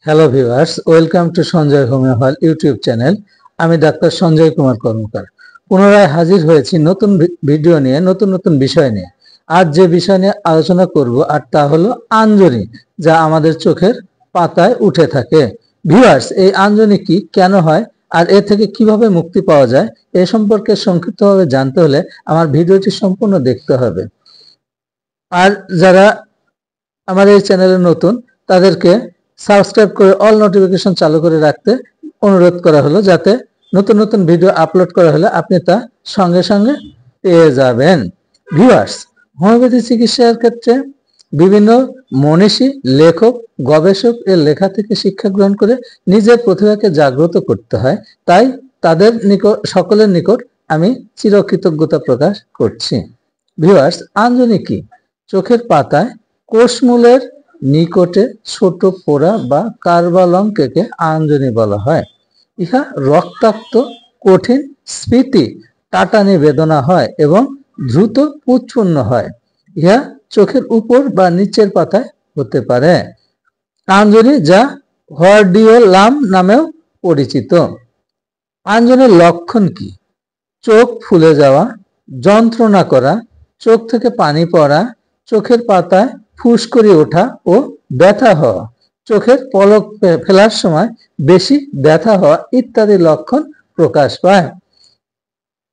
Hello viewers, welcome to Sanjay homeo হল YouTube channel. আমি doctor Sanjay Kumar কর্মকার পুনরায় হাজির হয়েছি নতুন ভিডিও নিয়ে, নতুন বিষয় নিয়ে। আজ যে বিষয় নিয়ে আলোচনা করব আর তা হলো আঞ্জনি, যা আমাদের চোখের পাতায় উঠে থাকে। ভিউয়ার্স, এই আঞ্জনি কি, কেন হয় আর এ থেকে কিভাবে মুক্তি পাওয়া যায়, এ সম্পর্কে সংক্ষিপ্তভাবে জানতে হলে আমার ভিডিওটি সম্পূর্ণ দেখতে হবে। আর যারা আমার এই চ্যানেলে নতুন, তাদেরকে সাবস্ক্রাইব করে অল নোটিফিকেশন চালু করে রাখতে অনুরোধ করা হলো, যাতে নতুন ভিডিও আপলোড করা হলে আপনি তা সঙ্গে সঙ্গে পেয়ে যাবেন। ভিউয়ার্স, হোমিওপ্যাথি চিকিৎসার ক্ষেত্রে বিভিন্ন মনীষী, লেখক, গবেষক এর লেখা থেকে শিক্ষা গ্রহণ করে নিজের প্রতিভাকে জাগ্রত করতে হয়। তাই তাদের নিকট, সকলের নিকট আমি চিরকৃতজ্ঞতা প্রকাশ করছি। ভিউয়ার্স, আঞ্জনি কি? চোখের পাতায় কোষমূলের নিকটে ছোট ফোড়া বা কার্বালঙ্কেকে আঞ্জনি বলা হয়। ইহা রক্তাক্ত, কঠিন, স্ফীতি, টাটানি বেদনা হয় এবং দ্রুত উৎপন্ন হয়। ইহা চোখের উপর বা নিচের পাতায় হতে পারে। আঞ্জনি, যা ভার্ডিওলাম নামেও পরিচিত। আঞ্জনির লক্ষণ কি? চোখ ফুলে যাওয়া, যন্ত্রণা করা, চোখ থেকে পানি পড়া, চোখের পাতায় ফুসকুড়ি ওঠা ও ব্যথা হওয়া, চোখের পলক ফেলার সময় বেশি ব্যথা হওয়া ইত্যাদি লক্ষণ প্রকাশ পায়।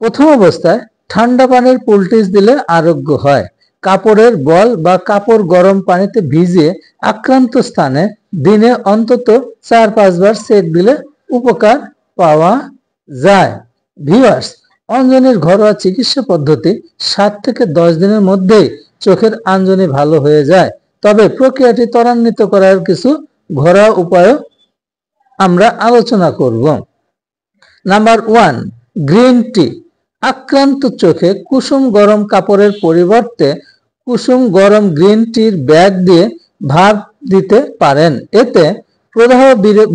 প্রথম অবস্থায় ঠান্ডা পানির পোলটিস দিলে আরোগ্য হয়। কাপড়ের বল বা কাপড় গরম পানিতে ভিজিয়ে আক্রান্ত স্থানে দিনে অন্তত 4-5 বার সেক দিলে উপকার পাওয়া যায়। ভিউয়ার্স, আঞ্জনির ঘরোয়া চিকিৎসা পদ্ধতি 7 থেকে 10 দিনের মধ্যেই চোখের আঞ্জনি ভালো হয়ে যায়। তবে প্রক্রিয়াটি ত্বরান্বিত করার কিছু ঘরোয়া উপায়ও আমরা আলোচনা করব। Number 1, green tea. আক্রান্ত চোখে কুসুম গরম কাপড়ের পরিবর্তে কুসুম গরম গ্রিন টির ব্যাগ দিয়ে ভাপ দিতে পারেন। এতে প্রদাহ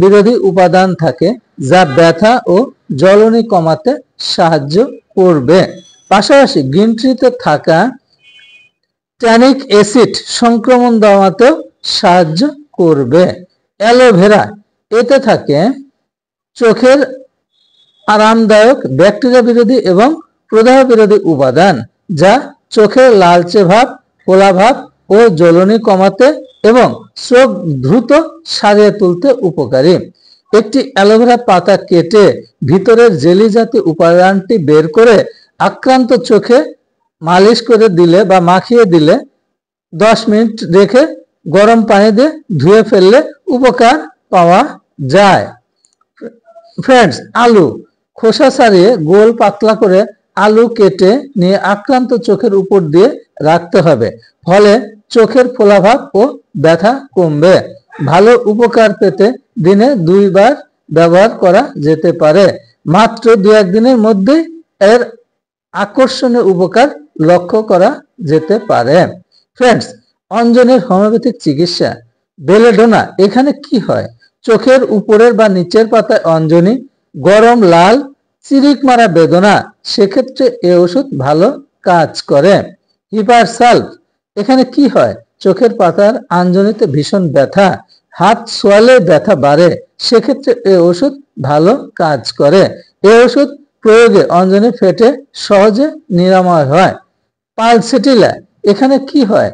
বিরোধী উপাদান থাকে, যা ব্যথা ও জ্বলনি কমাতে সাহায্য করবে। পাশাপাশি গ্রিন টিতে থাকা ট্যানিক অ্যাসিড সংক্রমণ দমাতেও সাহায্য করবে। অ্যালোভেরা, এতে থাকে চোখের আরামদায়ক ব্যাকটেরিয়া বিরোধী এবং প্রদাহ বিরোধী উপাদান, যা চোখের লালচে ভাব, ফোলা ভাব ও জ্বলনি কমাতে এবং চোখ দ্রুত সারিয়ে তুলতে উপকারী। একটি অ্যালোভেরা পাতা কেটে ভিতরের জেলি জাতীয় উপাদানটি বের করে আক্রান্ত চোখে মালিশ করে দিলে বা মাখিয়ে দিলে 10 মিনিট রেখে গরম পানি দিয়ে ধুয়ে ফেললে উপকার পাওয়া যায়। ফ্রেন্ডস, আলু খোসা ছাড়িয়ে গোল পাতলা করে আলু কেটে নিয়ে আক্রান্ত চোখের উপর দিয়ে রাখতে হবে, ফলে চোখের ফোলাভাব ও ব্যথা কমবে। ভালো উপকার পেতে দিনে 2 বার ব্যবহার করা যেতে পারে। মাত্র 2-1 দিনের মধ্যেই এর আকর্ষণীয় উপকার লক্ষ্য করা যেতে পারে। ফ্রেন্ডস, আঞ্জনির হোমিওপ্যাথিক চিকিৎসা বেলেডোনা। এখানে কি হয়? চোখের উপরের বা নিচের পাতায় আঞ্জনি, গরম লাল চিরিক মারা বেদনা, সেক্ষেত্রে এ ওষুধ ভালো কাজ করে। হিপারসালভ, এখানে কি হয়? চোখের পাতার আঞ্জনিতে ভীষণ ব্যথা, হাত ছোঁয়ালে ব্যথা বাড়ে, সেক্ষেত্রে এ ওষুধ ভালো কাজ করে। এ ওষুধ প্রয়োগে আঞ্জনি ফেটে সহজে নিরাময় হয়। পালসেটিলা, এখানে কি হয়?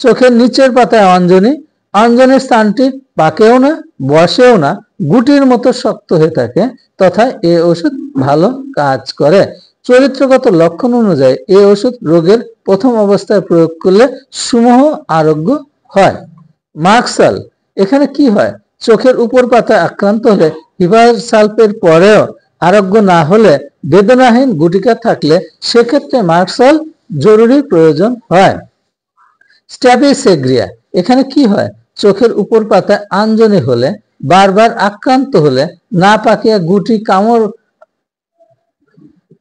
চোখের নিচের পাতায় আঞ্জনি, আঞ্জনির স্থানটি বাঁকেও না, বসেও না, গুটির মতো শক্ত হয়ে থাকে, তথা এ ওষুধ ভালো কাজ করে। চরিত্রগত লক্ষণ অনুযায়ী এ ওষুধ রোগের প্রথম অবস্থায় প্রয়োগ করলে সমূহ আরোগ্য হয়। মার্কসাল, এখানে কি হয়? চোখের উপর পাতায় আক্রান্ত হলে হিপারসালফের পরেও আরোগ্য না হলে, বেদনাহীন গুটিকা থাকলে, সেক্ষেত্রে মার্কসাল জরুরি প্রয়োজন হয়। স্ট্যাপিসেগ্রিয়া, এখানে কি হয়? চোখের উপর পাতায় আঞ্জনি হলে, বারবার আক্রান্ত হলে, না পাকিয়া গুটি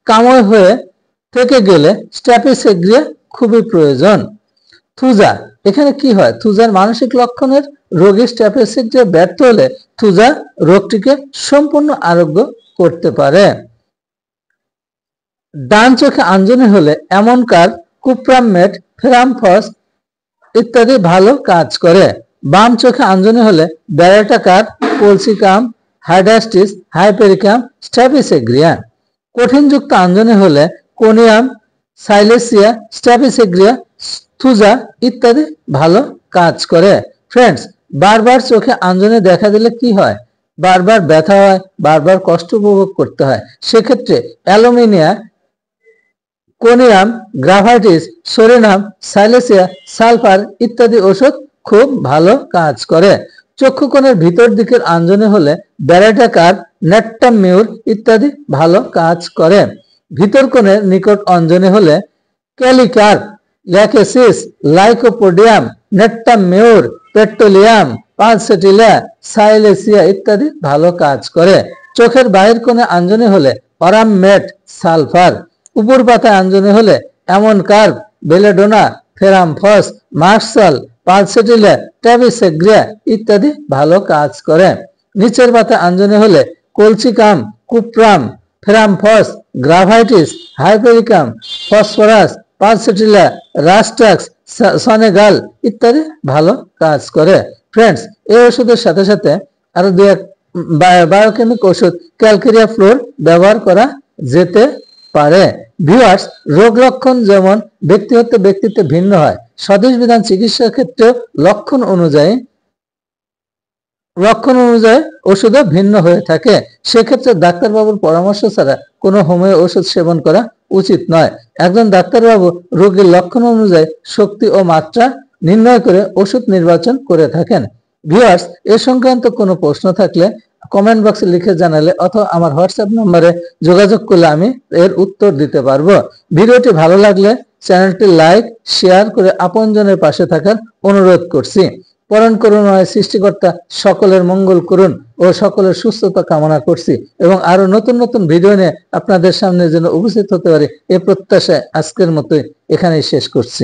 কাময় হয়ে থেকে গেলে স্ট্যাপিসেগ্রিয়া খুবই প্রয়োজন। থুজা, এখানে কি হয়? থুজার মানসিক লক্ষণের রোগী স্ট্যাপিসেগ্রিয়া ব্যর্থ হলে থুজা রোগটিকে সম্পূর্ণ আরোগ্য করতে পারে। ডান চোখে আঞ্জনি হলে এমনকার কুপ্রামেট, ফেরামফস ইত্যাদি ভালো কাজ করে। বাম চোখে আঞ্জনি হলে ব্যারাটাকার, কোলসিকাম, হাইডাস্টিস, হাইপেরিকাম, স্ট্রাপিসেগ্রিয়া। কঠিনযুক্ত আঞ্জনি হলে কোনিয়াম, সাইলেসিয়া, স্ট্রাপিসেগ্রিয়া, স্থুজা ইত্যাদি ভালো কাজ করে। ফ্রেন্ডস, বারবার চোখে আঞ্জনি দেখা দিলে কি হয়? বারবার ব্যথা হয়, বারবার কষ্ট উপভোগ করতে হয়। সেক্ষেত্রে অ্যালুমিনিয়া, কোনিয়াম, গ্রাভাইটিস, সোরেনাম, সাইলেসিয়া, সালফার ইত্যাদি ওষুধ খুব ভালো কাজ করে। চক্ষুকোণের ভিতর দিকের আঞ্জনি হলে ব্যারাটাকার, নেট্টাম মিউর ইত্যাদি ভালো কাজ করে। ভিতর কোণের নিকট অঞ্জনি হলে ক্যালিকার, lachesis, lycopodium, natrum mur, petroleum, pulsatilla, silicea ইত্যাদি ভালো কাজ করে। চোখের বাহির কোণে আঞ্জনি হলে অরামমেট, সালফার। উপর পাতায় আঞ্জনি হলে অ্যামনকার্ব, বেলেডোনা, ফেরামফস, মার্শাল, পালসেটিলা, ট্যাবিসেগ্রিয়া ইত্যাদি ভালো কাজ করে। নিচের পাতায় আঞ্জনি হলে colchicum, cuprum, ferrum phos, graphites, hypericum, phosphorus, pulsatilla, rhus tox, সনেগাল ইত্যাদি ভালো কাজ করে। ফ্রেন্ডস, এই ওষুধের সাথে সাথে আরো দুই এক বায়োকেমিক ওষুধ ক্যালকেরিয়া ফ্লোর ব্যবহার করা যেতে পারে। ভিউয়ার্স, রোগ লক্ষণ যেমন ব্যক্তি হতে ব্যক্তিতে ভিন্ন হয়, স্বদেশ বিধান চিকিৎসার ক্ষেত্রে লক্ষণ অনুযায়ী ওষুধও ভিন্ন হয়ে থাকে। সেক্ষেত্রে ডাক্তারবাবুর পরামর্শ ছাড়া কোনো হোমিও ওষুধ সেবন করা উচিত নয়। একজন ডাক্তারবাবু রোগীর লক্ষণ অনুযায়ী শক্তি ও মাত্রা নির্ণয় করে ওষুধ নির্বাচন করে থাকেন। ভিউয়ার্স, এ সংক্রান্ত কোনো প্রশ্ন থাকলে কমেন্ট বক্সে লিখে জানালে অথবা আমার হোয়াটসঅ্যাপ নম্বরে যোগাযোগ করলে আমি এর উত্তর দিতে পারবো। ভিডিওটি ভালো লাগলে চ্যানেলটি লাইক, শেয়ার করে আপনজনের পাশে থাকার অনুরোধ করছি। পরম করুণাময় সৃষ্টিকর্তা সকলের মঙ্গল করুন ও সকলের সুস্থতা কামনা করছি এবং আরো নতুন নতুন ভিডিও নিয়ে আপনাদের সামনে যেন উপস্থিত হতে পারি এই প্রত্যাশায় আজকের মতোই এখানেই শেষ করছি।